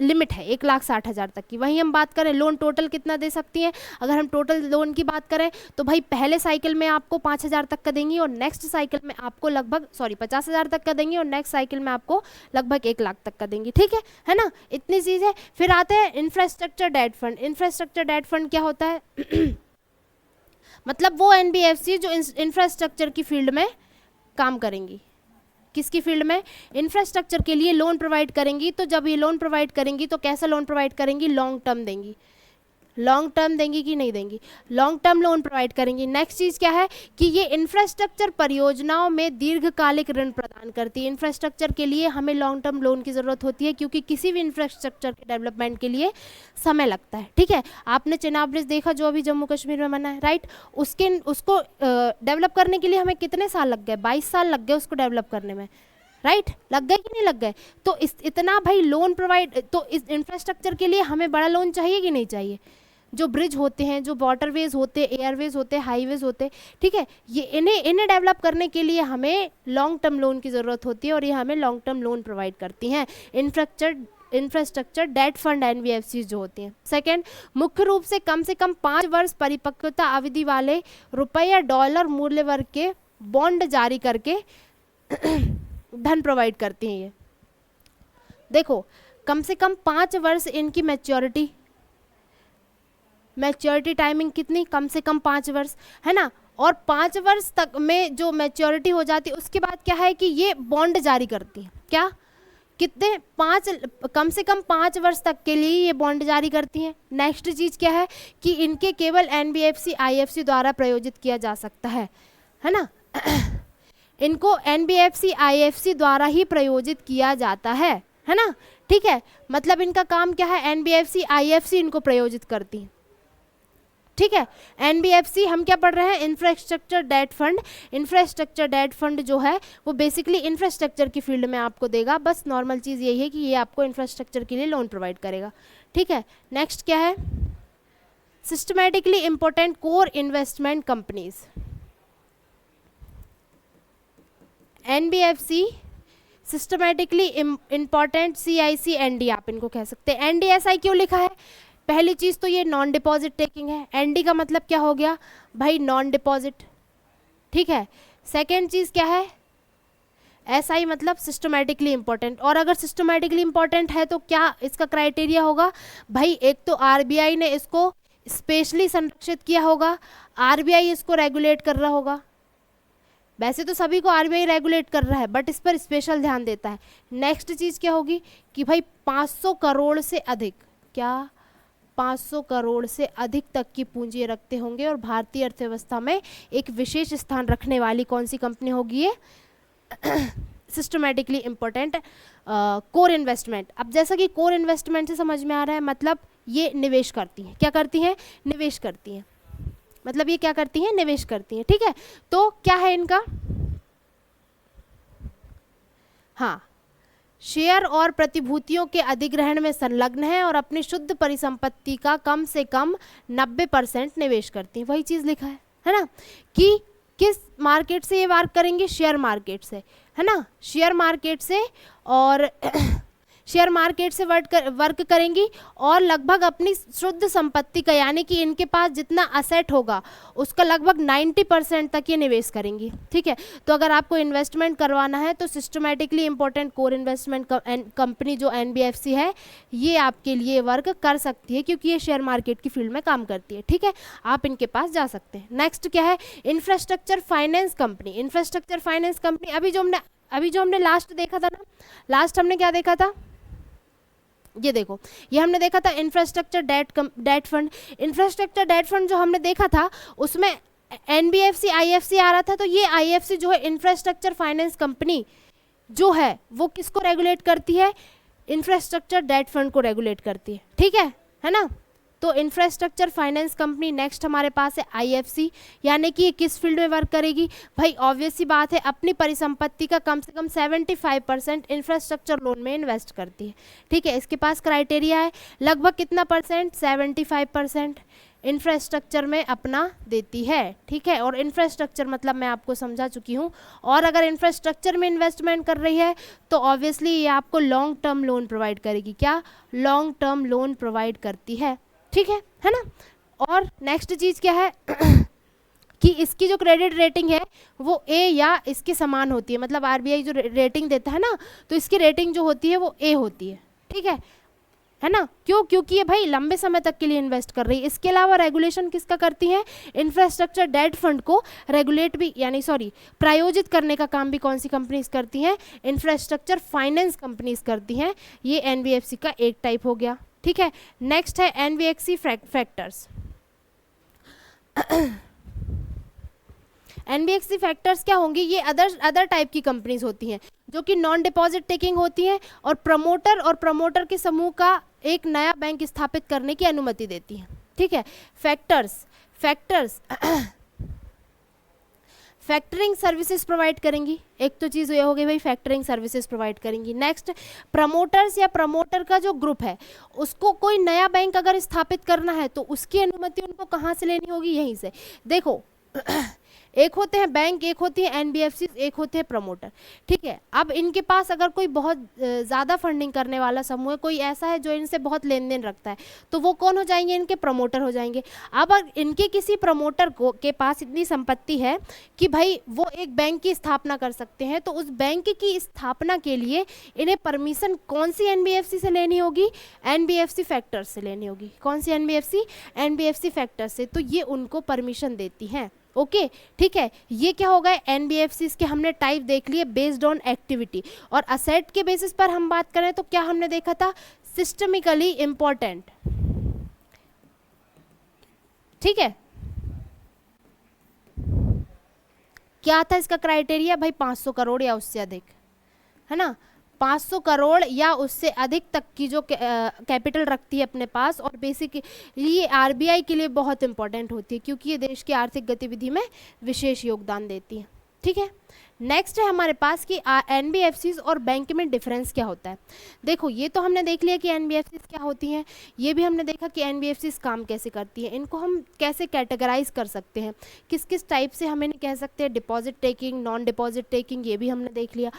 लिमिट है 1,60,000 तक की। वहीं हम बात करें लोन टोटल कितना दे सकती हैं, अगर हम टोटल लोन की बात करें तो भाई पहले साइकिल में आपको 5,000 तक का देंगी और नेक्स्ट साइकिल में आपको लगभग 50,000 तक का देंगी और नेक्स्ट साइकिल में आपको लगभग 1 लाख तक का देंगी। ठीक है ना, इतनी चीज़ है। फिर आते हैं infrastructure debt fund. Infrastructure debt fund क्या होता है मतलब वो एनबीएफसी जो इंफ्रास्ट्रक्चर की फील्ड में काम करेंगी। किसकी फील्ड में, इंफ्रास्ट्रक्चर के लिए लोन प्रोवाइड करेंगी। तो जब ये लोन प्रोवाइड करेंगी तो कैसा लोन प्रोवाइड करेंगी, लॉन्ग टर्म देंगी। लॉन्ग टर्म देंगी कि नहीं देंगी, लॉन्ग टर्म लोन प्रोवाइड करेंगी। नेक्स्ट चीज़ क्या है कि ये इंफ्रास्ट्रक्चर परियोजनाओं में दीर्घकालिक ऋण प्रदान करती है। इंफ्रास्ट्रक्चर के लिए हमें लॉन्ग टर्म लोन की ज़रूरत होती है क्योंकि किसी भी इंफ्रास्ट्रक्चर के डेवलपमेंट के लिए समय लगता है। ठीक है, आपने चिनाब ब्रिज देखा जो अभी जम्मू कश्मीर में बना है, राइट, उसको डेवलप करने के लिए हमें कितने साल लग गए, 22 साल लग गए उसको डेवलप करने में, राइट, लग गए कि नहीं लग गए। तो इतना भाई लोन प्रोवाइड, तो इस इंफ्रास्ट्रक्चर के लिए हमें बड़ा लोन चाहिए कि नहीं चाहिए। जो ब्रिज होते हैं, जो वाटरवेज होते हैं, एयरवेज होते हैं, हाईवेज होते हैं, ठीक है, ये इन्हें डेवलप करने के लिए हमें लॉन्ग टर्म लोन की ज़रूरत होती है और ये हमें लॉन्ग टर्म लोन प्रोवाइड करती हैं इंफ्रास्ट्रक्चर डेट फंड एनबीएफसी जो होती हैं। सेकंड, मुख्य रूप से कम 5 वर्ष परिपक्वता अवधि वाले रुपये या डॉलर मूल्य वर्ग के बॉन्ड जारी करके धन प्रोवाइड करती हैं। ये देखो कम से कम 5 वर्ष इनकी मैच्योरिटी टाइमिंग कितनी, कम से कम 5 वर्ष है ना। और 5 वर्ष तक में जो मैच्योरिटी हो जाती है उसके बाद क्या है कि ये बॉन्ड जारी करती हैं। क्या, कितने, कम से कम 5 वर्ष तक के लिए ये बॉन्ड जारी करती हैं। नेक्स्ट चीज़ क्या है कि इनके केवल एनबीएफसी आईएफसी द्वारा प्रायोजित किया जा सकता है ना इनको एनबीएफसी आईएफसी द्वारा ही प्रायोजित किया जाता है ना। ठीक है, मतलब इनका काम क्या है, एनबीएफसी आईएफसी इनको प्रायोजित करती हैं। ठीक है, एनबीएफसी हम क्या पढ़ रहे हैं, infrastructure debt fund. Infrastructure debt fund जो है वो बेसिकली इंफ्रास्ट्रक्चर की फील्ड में आपको देगा। बस नॉर्मल चीज़ यही है कि ये आपको इंफ्रास्ट्रक्चर के लिए लोन प्रोवाइड करेगा। ठीक है, नेक्स्ट क्या है, systematically important core investment companies. NBFC systematically important, CIC-ND आप इनको कह सकते हैं। NDSI क्यों लिखा है? पहली चीज़ तो ये नॉन डिपॉजिट टेकिंग है, ND का मतलब क्या हो गया भाई, नॉन डिपॉजिट, ठीक है। सेकेंड चीज़ क्या है, SI मतलब सिस्टमेटिकली इम्पॉर्टेंट, और अगर सिस्टमेटिकली इम्पॉर्टेंट है तो क्या इसका क्राइटेरिया होगा भाई, एक तो RBI ने इसको स्पेशली संरक्षित किया होगा, RBI इसको रेगुलेट कर रहा होगा। वैसे तो सभी को RBI रेगुलेट कर रहा है, बट इस पर स्पेशल ध्यान देता है। नेक्स्ट चीज़ क्या होगी कि भाई 500 करोड़ से अधिक, क्या 500 करोड़ से अधिक तक की पूंजी रखते होंगे, और भारतीय अर्थव्यवस्था में एक विशेष स्थान रखने वाली कौन सी कंपनी होगी ये, सिस्टमेटिकली इम्पोर्टेंट कोर इन्वेस्टमेंट। अब जैसा कि कोर इन्वेस्टमेंट से समझ में आ रहा है, मतलब ये निवेश करती हैं, क्या करती हैं, निवेश करती हैं, मतलब ये क्या करती हैं, निवेश करती हैं, ठीक है। तो क्या है इनका, हाँ, शेयर और प्रतिभूतियों के अधिग्रहण में संलग्न है और अपनी शुद्ध परिसंपत्ति का कम से कम 90% निवेश करती हैं, वही चीज़ लिखा है ना, कि किस मार्केट से ये वर्क करेंगे, शेयर मार्केट से, है ना, शेयर मार्केट से, और शेयर मार्केट से वर्क करेंगी, और लगभग अपनी शुद्ध संपत्ति का, यानी कि इनके पास जितना असेट होगा उसका लगभग 90% तक ये निवेश करेंगी, ठीक है। तो अगर आपको इन्वेस्टमेंट करवाना है तो systematically important core investment company जो NBFC है, ये आपके लिए वर्क कर सकती है, क्योंकि ये शेयर मार्केट की फील्ड में काम करती है, ठीक है। आप इनके पास जा सकते हैं। नेक्स्ट क्या है, infrastructure finance company. Infrastructure finance company अभी जो हमने लास्ट देखा था ना, लास्ट हमने क्या देखा था, ये देखो, ये हमने देखा था infrastructure debt fund. Infrastructure debt fund जो हमने देखा था उसमें NBFC IFC आ रहा था, तो ये IFC जो है इंफ्रास्ट्रक्चर फाइनेंस कंपनी जो है वो किसको रेगुलेट करती है, इंफ्रास्ट्रक्चर डेट फंड को रेगुलेट करती है, ठीक है ना। तो इंफ्रास्ट्रक्चर फाइनेंस कंपनी नेक्स्ट हमारे पास है IFC, यानी कि ये किस फील्ड में वर्क करेगी भाई, ऑब्वियस सी बात है, अपनी परिसंपत्ति का कम से कम 75% इंफ्रास्ट्रक्चर लोन में इन्वेस्ट करती है, ठीक है। इसके पास क्राइटेरिया है, लगभग कितना परसेंट, 75% इंफ्रास्ट्रक्चर में अपना देती है, ठीक है। और इंफ्रास्ट्रक्चर मतलब मैं आपको समझा चुकी हूँ, और अगर इंफ्रास्ट्रक्चर में इन्वेस्टमेंट कर रही है तो ऑब्वियसली ये आपको लॉन्ग टर्म लोन प्रोवाइड करेगी, क्या, लॉन्ग टर्म लोन प्रोवाइड करती है, ठीक है ना। और नेक्स्ट चीज़ क्या है कि इसकी जो क्रेडिट रेटिंग है वो A या इसके समान होती है, मतलब RBI जो रेटिंग देता है ना, तो इसकी रेटिंग जो होती है वो A होती है, ठीक है ना। क्यों, क्योंकि ये भाई लंबे समय तक के लिए इन्वेस्ट कर रही है। इसके अलावा रेगुलेशन किसका करती है, इंफ्रास्ट्रक्चर डेट फंड को रेगुलेट भी, यानी सॉरी, प्रायोजित करने का काम भी कौन सी कंपनीज करती हैं, इंफ्रास्ट्रक्चर फाइनेंस कंपनीज करती हैं। ये NBFC का एक टाइप हो गया, ठीक है। नेक्स्ट है NBFC फैक्टर्स। NBFC फैक्टर्स क्या होंगी, ये अदर टाइप की कंपनीज होती हैं जो कि नॉन डिपॉजिट टेकिंग होती हैं, और प्रमोटर के समूह का एक नया बैंक स्थापित करने की अनुमति देती हैं, ठीक है। फैक्टर्स फैक्टरिंग सर्विसेज प्रोवाइड करेंगी, एक तो चीज़ ये हो गई भाई, फैक्टरिंग सर्विसेज प्रोवाइड करेंगी। नेक्स्ट, प्रमोटर्स या प्रमोटर का जो ग्रुप है उसको कोई नया बैंक अगर स्थापित करना है तो उसकी अनुमति उनको कहाँ से लेनी होगी, यहीं से। देखो एक होते हैं बैंक, एक होती है NBFC, एक होते हैं प्रमोटर, ठीक है। अब इनके पास अगर कोई बहुत ज़्यादा फंडिंग करने वाला समूह है, कोई ऐसा है जो इनसे बहुत लेन देन रखता है, तो वो कौन हो जाएंगे, इनके प्रमोटर हो जाएंगे। अब अगर इनके किसी प्रमोटर के पास इतनी संपत्ति है कि भाई वो एक बैंक की स्थापना कर सकते हैं, तो उस बैंक की स्थापना के लिए इन्हें परमिशन कौन सी NBFC से लेनी होगी, NBFC फैक्टर्स से लेनी होगी। कौन सी NBFC फैक्टर्स से, तो ये उनको परमिशन देती हैं, ओके, ठीक है। ये क्या होगा, NBFCs के हमने टाइप देख लिए बेस्ड ऑन एक्टिविटी, और असेट के बेसिस पर हम बात करें तो क्या हमने देखा था, सिस्टमिकली इम्पोर्टेंट, ठीक है। क्या था इसका क्राइटेरिया भाई, 500 करोड़ या उससे अधिक, है ना, 500 करोड़ या उससे अधिक तक की जो कैपिटल रखती है अपने पास, और बेसिक ये RBI के लिए बहुत इंपॉर्टेंट होती है क्योंकि ये देश की आर्थिक गतिविधि में विशेष योगदान देती है, ठीक है। नेक्स्ट है हमारे पास कि एनबीएफसीज और बैंक में डिफरेंस क्या होता है। देखो ये तो हमने देख लिया कि एनबीएफसीज क्या होती हैं, ये भी हमने देखा कि एनबीएफसीज काम कैसे करती हैं, इनको हम कैसे कैटेगराइज कर सकते हैं, किस किस टाइप से हम इन्हें कह सकते हैं, deposit taking, non deposit taking, ये भी हमने देख लिया।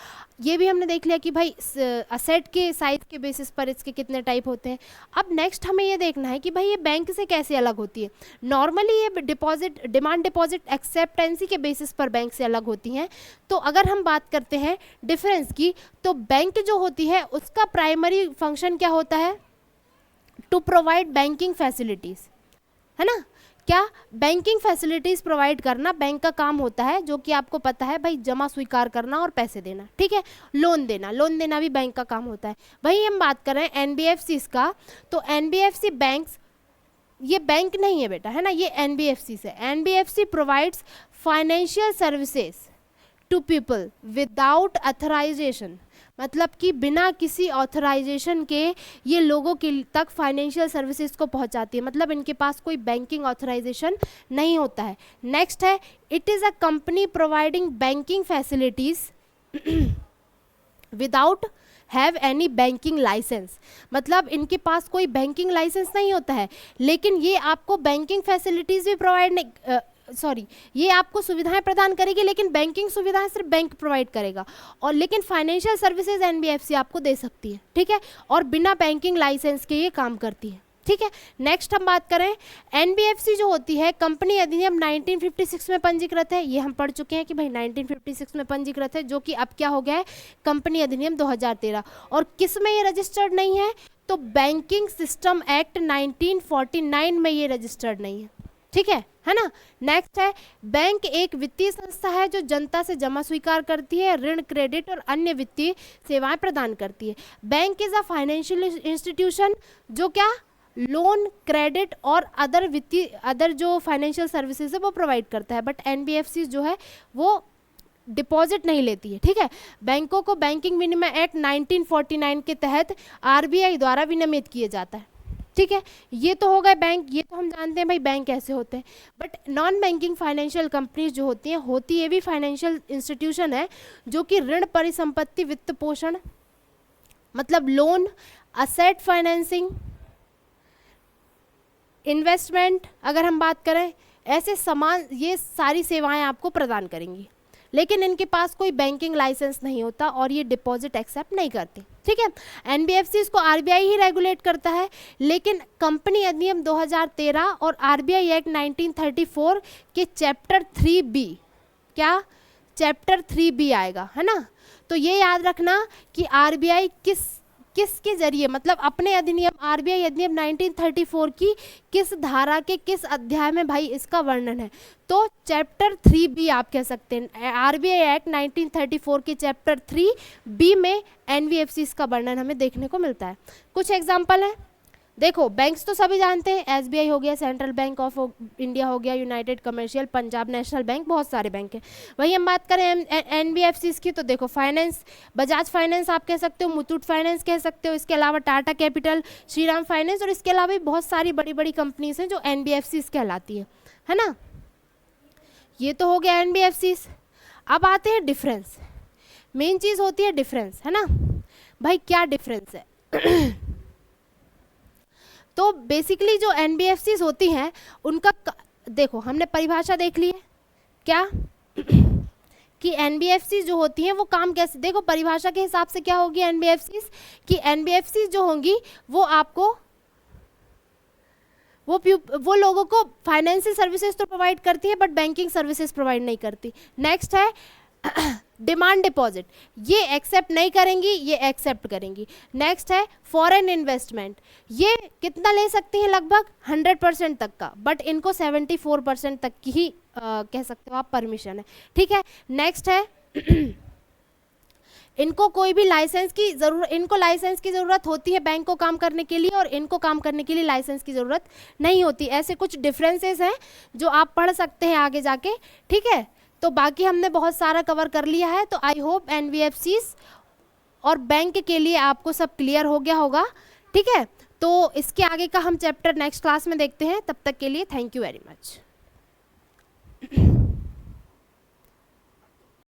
ये भी हमने देख लिया कि भाई असेट के साइज के बेसिस पर इसके कितने टाइप होते हैं। अब नेक्स्ट हमें ये देखना है कि भाई ये बैंक से कैसे अलग होती है। नॉर्मली ये डिपॉजिट, डिमांड डिपॉजिट एक्सेप्टेंसी के बेसिस पर बैंक से अलग होती हैं। तो अगर हम बात करते हैं डिफरेंस की, तो बैंक जो होती है उसका प्राइमरी फंक्शन क्या होता है, टू प्रोवाइड बैंकिंग फैसिलिटीज, है ना। क्या, बैंकिंग फैसिलिटीज प्रोवाइड करना बैंक का काम होता है, जो कि आपको पता है भाई, जमा स्वीकार करना और पैसे देना, ठीक है। लोन देना भी बैंक का काम होता है। वही हम बात कर रहे हैं एनबीएफसी का, तो एनबीएफसी बैंक्स, ये बैंक नहीं है बेटा, है ना, ये एनबीएफसी से। NBFC provides financial services to people without authorisation, मतलब कि बिना किसी ऑथराइजेशन के ये लोगों के तक फाइनेंशियल सर्विसेज को पहुंचाती है, मतलब इनके पास कोई बैंकिंग ऑथराइजेशन नहीं होता है। नेक्स्ट है, it is a company providing banking facilities without have any banking licence, मतलब इनके पास कोई बैंकिंग लाइसेंस नहीं होता है, लेकिन ये आपको बैंकिंग फैसिलिटीज़ भी प्रोवाइड नहीं, ये आपको सुविधाएं प्रदान करेगी, लेकिन बैंकिंग सुविधाएं सिर्फ बैंक प्रोवाइड करेगा, और लेकिन फाइनेंशियल सर्विसेज एनबीएफसी आपको दे सकती है, ठीक है, और बिना बैंकिंग लाइसेंस के ये काम करती है, ठीक है। नेक्स्ट हम बात करें, एनबीएफसी जो होती है कंपनी अधिनियम 1956 में पंजीकृत है, ये हम पढ़ चुके हैं कि भाई 1956 में पंजीकृत है, जो कि अब क्या हो गया है, कंपनी अधिनियम 2013। और किस में ये रजिस्टर्ड नहीं है, तो बैंकिंग सिस्टम एक्ट 1949 में ये रजिस्टर्ड नहीं है, ठीक है ना। नेक्स्ट है, बैंक एक वित्तीय संस्था है जो जनता से जमा स्वीकार करती है, ऋण, क्रेडिट और अन्य वित्तीय सेवाएं प्रदान करती है। Bank is a financial institution जो क्या, लोन, क्रेडिट और अदर जो फाइनेंशियल सर्विसेज है वो प्रोवाइड करता है, बट एनबीएफसी जो है वो डिपॉजिट नहीं लेती है, ठीक है। बैंकों को बैंकिंग विनिमय एक्ट 1949 के तहत आरबीआई द्वारा विनियमित किया जाता है, ठीक है। ये तो हो गए बैंक, ये तो हम जानते हैं भाई बैंक कैसे होते हैं। But non banking financial companies जो होती हैं, होती ये भी फाइनेंशियल इंस्टीट्यूशन है जो कि ऋण, परिसंपत्ति, वित्त पोषण, मतलब लोन, असेट फाइनेंसिंग, इन्वेस्टमेंट, अगर हम बात करें, ऐसे समान ये सारी सेवाएं आपको प्रदान करेंगी, लेकिन इनके पास कोई बैंकिंग लाइसेंस नहीं होता और ये डिपॉजिट एक्सेप्ट नहीं करती, ठीक है। एनबीएफसी इसको आरबीआई ही रेगुलेट करता है, लेकिन कंपनी अधिनियम 2013 और आरबीआई एक्ट 1934 के चैप्टर 3B, क्या, चैप्टर 3B आएगा, है ना। तो ये याद रखना कि आरबीआई किसके जरिए, मतलब अपने अधिनियम, आरबीआई अधिनियम 1934 की किस धारा के किस अध्याय में भाई इसका वर्णन है, तो चैप्टर 3B आप कह सकते हैं। आरबीआई एक्ट 1934 के चैप्टर 3B में एनबीएफसी का वर्णन हमें देखने को मिलता है। कुछ एग्जाम्पल हैं, देखो बैंक्स तो सभी जानते हैं, एसबीआई हो गया, सेंट्रल बैंक ऑफ इंडिया हो गया, United commercial, Punjab national bank, बहुत सारे बैंक हैं। वही हम बात करें एनबीएफसी की, तो देखो फाइनेंस, बजाज फाइनेंस आप कह सकते हो, मुथूट फाइनेंस कह सकते हो, इसके अलावा टाटा कैपिटल, श्रीराम फाइनेंस, और इसके अलावा भी बहुत सारी बड़ी बड़ी कंपनीज हैं जो एनबीएफसी कहलाती है ना। ये तो हो गया एनबीएफसी। अब आते हैं डिफरेंस, मेन चीज़ होती है डिफरेंस, है ना। भाई क्या डिफरेंस है तो बेसिकली जो एनबीएफसीज होती हैं उनका देखो हमने परिभाषा देख ली है, क्या कि एनबीएफसी जो होती हैं वो काम कैसे, देखो परिभाषा के हिसाब से क्या होगी एनबीएफसीज, कि एनबीएफसी जो होंगी वो आपको वो लोगों को फाइनेंशियल सर्विसेज तो प्रोवाइड करती है बट बैंकिंग सर्विसेज प्रोवाइड नहीं करती। नेक्स्ट है डिमांड डिपॉजिट, ये एक्सेप्ट नहीं करेंगी, ये एक्सेप्ट करेंगी। नेक्स्ट है फॉरेन इन्वेस्टमेंट, ये कितना ले सकती हैं, लगभग 100% तक का, बट इनको 74% तक की ही कह सकते हो आप परमिशन है, ठीक है। नेक्स्ट है इनको कोई भी लाइसेंस की ज़रूरत, इनको लाइसेंस की ज़रूरत होती है बैंक को काम करने के लिए, और इनको काम करने के लिए लाइसेंस की ज़रूरत नहीं होती। ऐसे कुछ डिफरेंसेस हैं जो आप पढ़ सकते हैं आगे जाके, ठीक है। तो बाकी हमने बहुत सारा कवर कर लिया है, तो आई होप एनबीएफसीज और बैंक के लिए आपको सब क्लियर हो गया होगा, ठीक है। तो इसके आगे का हम चैप्टर नेक्स्ट क्लास में देखते हैं, तब तक के लिए थैंक यू वेरी मच।